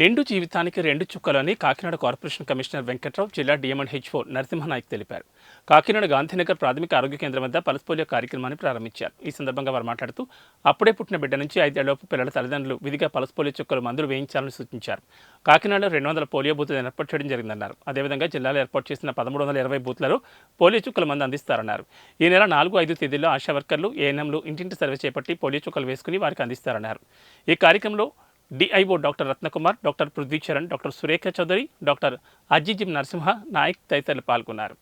నిండు జీవితానికి రెండు చుక్కలని కాకినాడ కార్పొరేషన్ కమిషనర్ వెంకట్రావు, జిల్లా డిఎంఎన్హెచ్ఓ నరసింహనాయక్ తెలిపారు. కాకినాడ గాంధీనగర్ ప్రాథమిక ఆరోగ్య కేంద్రం వద్ద పల్స్ పోలియో కార్యక్రమాన్ని ప్రారంభించారు. ఈ సందర్భంగా వారు మాట్లాడుతూ అప్పుడే పుట్టిన బిడ్డ నుంచి 5 ఏళ్లలోపు పిల్లల తల్లిదండ్రులు విధిగా పల్స్ పోలియో చుక్కలు మందులు వేయించాలని సూచించారు. కాకినాడలో 200 పోలియో బూతులు ఏర్పాటు చేయడం జరిగిందన్నారు. అదేవిధంగా జిల్లాలో ఏర్పాటు చేసిన 1320 బూత్లలో పోలియో చుక్కల మందు అందిస్తారన్నారు. ఈ నెల 4-5 తేదీల్లో ఆశా వర్కర్లు, ఏఎన్ఎంలు ఇంటింటి సర్వే చేపట్టి పోలియో చుక్కలు వేసుకుని వారికి అందిస్తారన్నారు. ఈ కార్యక్రమంలో DIO doctor Ratnakumar, doctor Prithvicharan, doctor Surekha Chaudhary, doctor అజీజిం నరసింహ నాయక్ తదితరులు పాల్గొన్నారు.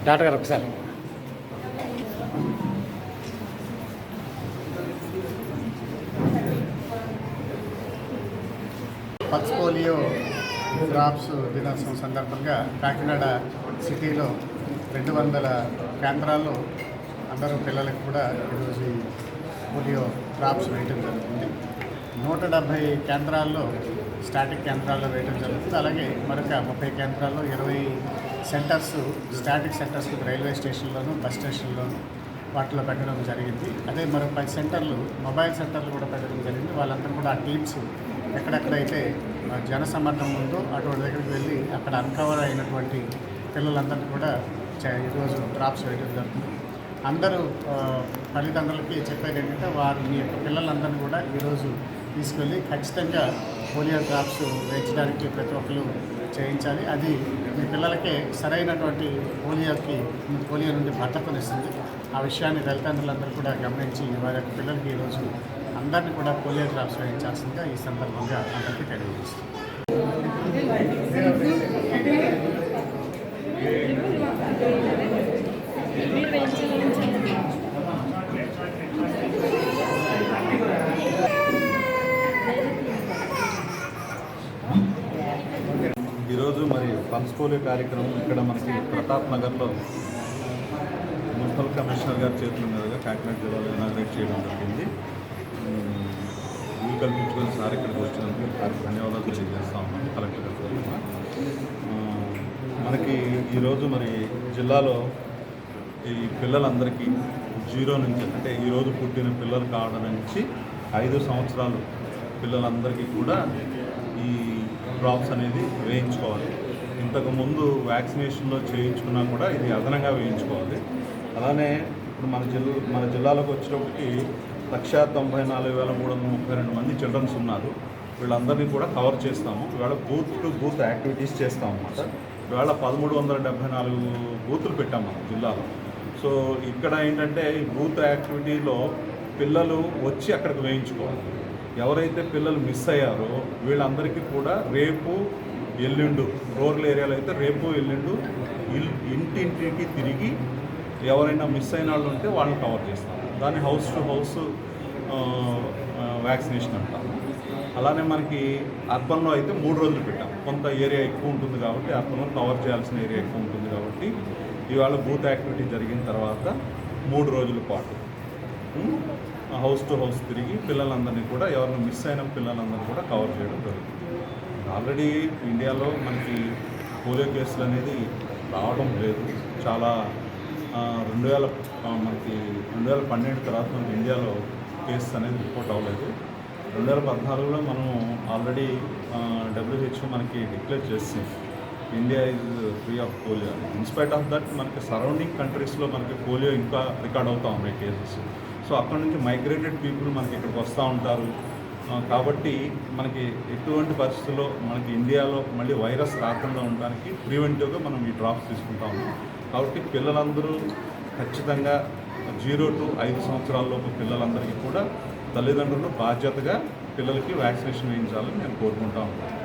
డాక్టర్ గారు ఒకసారి పల్స్ పోలియో డ్రాప్స్ దినోత్సవం సందర్భంగా కాకినాడ సిటీలో 200 కేంద్రాల్లో అందరూ పిల్లలకు కూడా ఈరోజు పోలియో డ్రాప్స్ వేయడం జరుగుతుంది. 170 కేంద్రాల్లో స్టాటిక్ కేంద్రాల్లో వేయడం జరుగుతుంది. అలాగే మరొక 30 కేంద్రాల్లో 20 సెంటర్స్ స్టాటిక్ సెంటర్స్ రైల్వే స్టేషన్లోను, బస్ స్టేషన్లోను వాటిలో పెట్టడం జరిగింది. అదే మరో 10 సెంటర్లు మొబైల్ సెంటర్లు కూడా పెట్టడం జరిగింది. వాళ్ళందరూ కూడా ఆ టీమ్స్ ఎక్కడెక్కడైతే జనసమ్మర్దం ఉందో అటువంటి దగ్గరికి వెళ్ళి అక్కడ అన్కవర్ అయినటువంటి పిల్లలందరినీ కూడా ఈరోజు డ్రాప్స్ వేయడం జరుగుతుంది. అందరూ తల్లిదండ్రులకి చెప్పేది ఏంటంటే మీ యొక్క పిల్లలందరినీ కూడా ఈరోజు తీసుకెళ్ళి ఖచ్చితంగా పోలియో డ్రాప్స్ వేయించడానికి ప్రతి ఒక్కరు చేయించాలి. అది మీ పిల్లలకే సరైనటువంటి పోలియో నుండి భద్రతనిస్తుంది. ఆ విషయాన్ని తల్లిదండ్రులందరూ కూడా గమనించి వారి యొక్క పిల్లలకి ఈరోజు అందరినీ కూడా పోలియో డ్రాప్స్ వేయించాల్సిందిగా ఈ సందర్భంగా అందరికీ తెలియజేస్తుంది. ఈరోజు మరి పల్స్ పోలియో కార్యక్రమం ఇక్కడ మనకి ప్రతాప్ నగర్లో మున్సిపల్ కమిషనర్ గారి చేతుల మీదుగా కాకినాడ జిల్లాలో ఇనాగ్రేట్ చేయడం జరిగింది. వీలు కల్పించుకొని సార్ ఇక్కడికి వచ్చినందుకు ధన్యవాదాలు తెలియజేస్తా ఉన్నాం కలెక్టర్ గారు. మనకి ఈరోజు మరి జిల్లాలో ఈ పిల్లలందరికీ 0 నుంచి అంటే ఈరోజు పుట్టిన పిల్లలు కావడం నుంచి 5 సంవత్సరాలు పిల్లలందరికీ కూడా ఈ డ్రాప్స్ అనేది వేయించుకోవాలి. ఇంతకుముందు వ్యాక్సినేషన్లో చేయించుకున్నా కూడా ఇది అదనంగా వేయించుకోవాలి. అలానే ఇప్పుడు మన జిల్లాలోకి వచ్చేటప్పటికి 194,332 మంది చిల్డ్రన్స్ ఉన్నారు. వీళ్ళందరినీ కూడా కవర్ చేస్తాము. ఇవాళ బూత్ టు బూత్ యాక్టివిటీస్ చేస్తాం అన్నమాట. ఇవాళ 1374 బూతులు పెట్టాము మనం జిల్లాలో. సో ఇక్కడ ఏంటంటే ఈ బూత్ యాక్టివిటీలో పిల్లలు వచ్చి అక్కడికి వేయించుకోవాలి. ఎవరైతే పిల్లలు మిస్ అయ్యారో వీళ్ళందరికీ కూడా రేపు ఎల్లుండు రూరల్ ఏరియాలో అయితే రేపు ఎల్లుండు ఇంటింటికి తిరిగి ఎవరైనా మిస్ అయిన వాళ్ళు ఉంటే వాళ్ళని కవర్ చేస్తాం. దాన్ని హౌస్ టు హౌస్ వ్యాక్సినేషన్ అంటాము. అలానే మనకి అర్బన్లో అయితే 3 రోజులు పెట్టాం. కొంత ఏరియా ఎక్కువ ఉంటుంది కాబట్టి అర్బన్లో కవర్ చేయాల్సిన ఏరియా ఎక్కువ ఉంటుంది కాబట్టి ఇవాళ బూత్ యాక్టివిటీ జరిగిన తర్వాత 3 రోజుల పాటు హౌస్ టు హౌస్ తిరిగి పిల్లలందరినీ కూడా ఎవరిని మిస్ అయిన పిల్లలందరినీ కూడా కవర్ చేయడం జరుగుతుంది. ఆల్రెడీ ఇండియాలో మనకి పోలియో కేసులు అనేది రావడం లేదు. చాలా 2012 తర్వాత మనకి ఇండియాలో కేసెస్ అనేది రిపోర్ట్ అవ్వలేదు. 2014లో మనం ఆల్రెడీ WHO మనకి డిక్లేర్ చేసింది India is free of polio. In spite of that మనకి సరౌండింగ్ కంట్రీస్లో మనకి పోలియో ఇంకా రికార్డ్ అవుతూ ఉన్నాయి కేసెస్. సో అక్కడ నుంచి మైగ్రేటెడ్ పీపుల్ మనకి ఇక్కడికి వస్తూ ఉంటారు. కాబట్టి మనకి ఎటువంటి పరిస్థితుల్లో మనకి ఇండియాలో మళ్ళీ వైరస్ రాకుండా ఉండడానికి ప్రివెంటివ్గా మనం ఈ డ్రాప్స్ తీసుకుంటా ఉన్నాం. కాబట్టి పిల్లలందరూ ఖచ్చితంగా 0 to 5 సంవత్సరాలలోపు పిల్లలందరికీ కూడా తల్లిదండ్రులు బాధ్యతగా పిల్లలకి వ్యాక్సినేషన్ వేయించాలని నేను కోరుకుంటా ఉన్నాను.